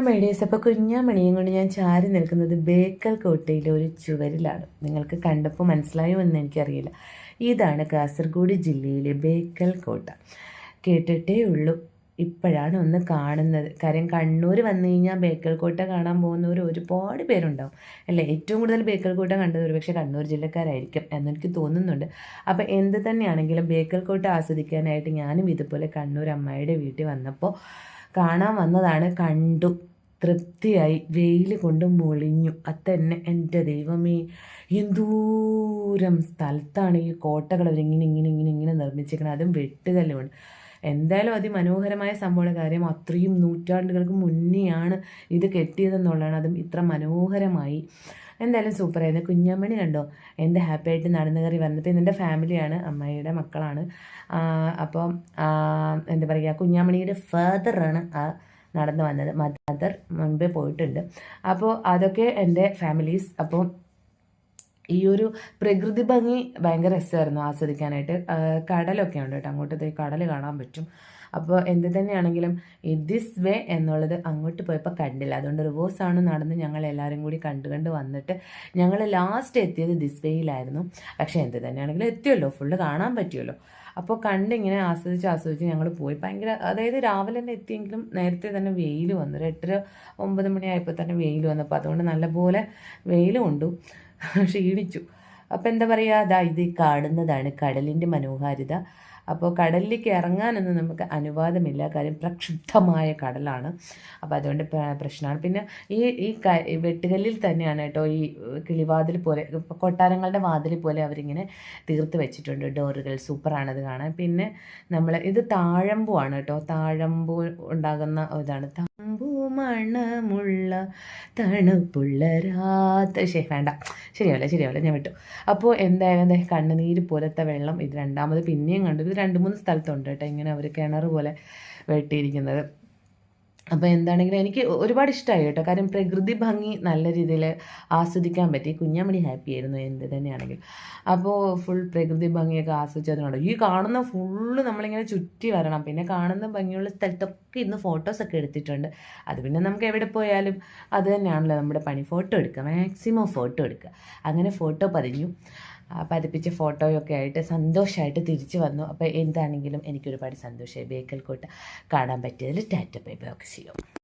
Murders, അപ്പോൾ കുഞ്ഞാമണിയും കൊണ്ട് ഞാൻ ചാരി നിൽക്കുന്നത് ബേക്കൽ കോട്ടയിലെ ഒരു ചുവരിലാണ്. നിങ്ങൾക്ക് കണ്ടപ്പോൾ മനസ്സിലായോ എന്ന് എനിക്കറിയില്ല. ഇതാണ് കാസർഗോഡ് ജില്ലയിലെ ബേക്കൽ കോട്ട. കേട്ടിട്ടേ ഉള്ളൂ, ഇപ്പോഴാണ് ഒന്ന് കാണുന്നത്. കാര്യം കണ്ണൂർ വന്നു കഴിഞ്ഞാൽ ബേക്കൽ കോട്ട കാണാൻ പോകുന്നവർ ഒരുപാട് പേരുണ്ടാവും അല്ലേ. ഏറ്റവും കൂടുതൽ ബേക്കൽ കോട്ട കണ്ടത് ഒരുപക്ഷെ കണ്ണൂർ ജില്ലക്കാരായിരിക്കും എന്നെനിക്ക് തോന്നുന്നുണ്ട്. അപ്പോൾ എന്ത് തന്നെയാണെങ്കിലും ബേക്കൽ കോട്ട ആസ്വദിക്കാനായിട്ട് ഞാനും ഇതുപോലെ കണ്ണൂർ അമ്മായിയുടെ വീട്ടിൽ വന്നപ്പോൾ കാണാൻ വന്നതാണ്. കണ്ടു, തൃപ്തിയായി. വെയിൽ കൊണ്ട് മൊളിഞ്ഞു. അതന്നെ എൻ്റെ ദൈവമേ, എന്തൂരം സ്ഥലത്താണ് ഈ കോട്ടകൾ അവരിങ്ങനെ ഇങ്ങനെ ഇങ്ങനെ ഇങ്ങനെ നിർമ്മിച്ചിരിക്കുന്നത്. അതും വെട്ടുകല്ലുകൊണ്ട്. എന്തായാലും അതിമനോഹരമായ സംഭവമാണ്. കാര്യം അത്രയും നൂറ്റാണ്ടുകൾക്ക് മുന്നെയാണ് ഇത് കെട്ടിയതെന്നുള്ളതാണ്. അതും ഇത്ര മനോഹരമായി. എന്തായാലും സൂപ്പറായിരുന്നു. കുഞ്ഞമ്മണി കണ്ടോ എന്ത് ഹാപ്പി ആയിട്ട് നടന്നു കയറി വന്നിട്ട്. ഇതിൻ്റെ ഫാമിലിയാണ്, അമ്മായിയുടെ മക്കളാണ്. അപ്പം എന്താ പറയുക, കുഞ്ഞമ്മണിയുടെ ഫാദറാണ് നടന്നു വന്നത്. മദർ മുൻപേ പോയിട്ടുണ്ട്. അപ്പോൾ അതൊക്കെ എൻ്റെ ഫാമിലീസ്. അപ്പോൾ ഈ ഒരു പ്രകൃതി ഭംഗി ഭയങ്കര രസമായിരുന്നു ആസ്വദിക്കാനായിട്ട്. കടലൊക്കെ ഉണ്ട് കേട്ടോ, അങ്ങോട്ടത്തെ കടൽ കാണാൻ പറ്റും. അപ്പോൾ എന്ത് തന്നെയാണെങ്കിലും ഈ ദിസ് വേ എന്നുള്ളത് അങ്ങോട്ട് പോയപ്പോൾ കണ്ടില്ല. അതുകൊണ്ട് റിവേഴ്സാണ് നടന്ന് ഞങ്ങൾ എല്ലാവരും കൂടി കണ്ട് വന്നിട്ട് ഞങ്ങൾ ലാസ്റ്റ് എത്തിയത് ദിസ് വേയിലായിരുന്നു. പക്ഷേ എന്ത് തന്നെയാണെങ്കിലും എത്തിയല്ലോ, ഫുള്ള് കാണാൻ പറ്റുമല്ലോ. അപ്പോൾ കണ്ടിങ്ങനെ ആസ്വദിച്ച് ഞങ്ങൾ പോയി. ഭയങ്കര, അതായത് രാവിലെ തന്നെ എത്തിയെങ്കിലും നേരത്തെ തന്നെ വെയിൽ വന്നു. ഒരു 8-9 മണിയായപ്പോൾ തന്നെ വെയിൽ വന്നപ്പോൾ അതുകൊണ്ട് നല്ലപോലെ വെയിൽ കൊണ്ടു, ക്ഷീണിച്ചു. അപ്പോൾ എന്താ പറയുക, അതാ ഇത് കാണുന്നതാണ് കടലിൻ്റെ മനോഹാരിത. അപ്പോൾ കടലിലേക്ക് ഇറങ്ങാനൊന്നും നമുക്ക് അനുവാദമില്ല, കാര്യം പ്രക്ഷുബ്ധമായ കടലാണ്. അപ്പോൾ അതുകൊണ്ട് പ്രശ്നമാണ്. പിന്നെ ഈ വെട്ടുകല്ലിൽ തന്നെയാണ് കേട്ടോ ഈ കിളിവാതിൽ പോലെ, കൊട്ടാരങ്ങളുടെ വാതിൽ പോലെ അവരിങ്ങനെ തീർത്ത് വെച്ചിട്ടുണ്ട് ഡോറുകൾ. സൂപ്പറാണത് കാണാൻ. പിന്നെ ഇത് താഴമ്പൂ ആണ് കേട്ടോ. താഴമ്പൂ ഉണ്ടാകുന്ന ഇതാണ്. താമ്പൂ മണമുള്ള തണുപ്പുള്ള വേണ്ട, ശരിയാവില്ല, ഞാൻ വിട്ടു. അപ്പോൾ എന്തായാലും കണ്ണുനീര് പോലത്തെ വെള്ളം ഇത് രണ്ടാമത് പിന്നെയും കണ്ടു. ഇത് 2-3 സ്ഥലത്തുണ്ട് കേട്ടോ ഇങ്ങനെ അവർ കിണർ പോലെ വെട്ടിയിരിക്കുന്നത്. അപ്പോൾ എന്താണെങ്കിലും എനിക്ക് ഒരുപാട് ഇഷ്ടമായി കേട്ടോ. കാര്യം പ്രകൃതി ഭംഗി നല്ല രീതിയിൽ ആസ്വദിക്കാൻ പറ്റി. കുഞ്ഞാമണി ഹാപ്പി ആയിരുന്നു എന്ത് തന്നെയാണെങ്കിലും. അപ്പോൾ ഫുൾ പ്രകൃതി ഭംഗിയൊക്കെ ആസ്വദിച്ചതിനോട് ഈ കാണുന്ന ഫുള്ള് നമ്മളിങ്ങനെ ചുറ്റി വരണം. പിന്നെ കാണുന്ന ഭംഗിയുള്ള സ്ഥലത്തൊക്കെ ഇന്ന് ഫോട്ടോസൊക്കെ എടുത്തിട്ടുണ്ട്. അത് പിന്നെ നമുക്ക് എവിടെ പോയാലും അത് തന്നെയാണല്ലോ നമ്മുടെ പണി, ഫോട്ടോ എടുക്കുക, മാക്സിമം ഫോട്ടോ എടുക്കുക. അങ്ങനെ ഫോട്ടോ പതിപ്പിച്ച ഫോട്ടോയൊക്കെ ആയിട്ട് സന്തോഷമായിട്ട് തിരിച്ചു വന്നു. അപ്പോൾ എന്താണെങ്കിലും എനിക്കൊരുപാട് സന്തോഷമായി. ബേക്കൽ കോട്ട കാണാൻ പറ്റിയതിൽ ടാറ്റ ബൈ ബൈ ഒക്കെ ചെയ്യും.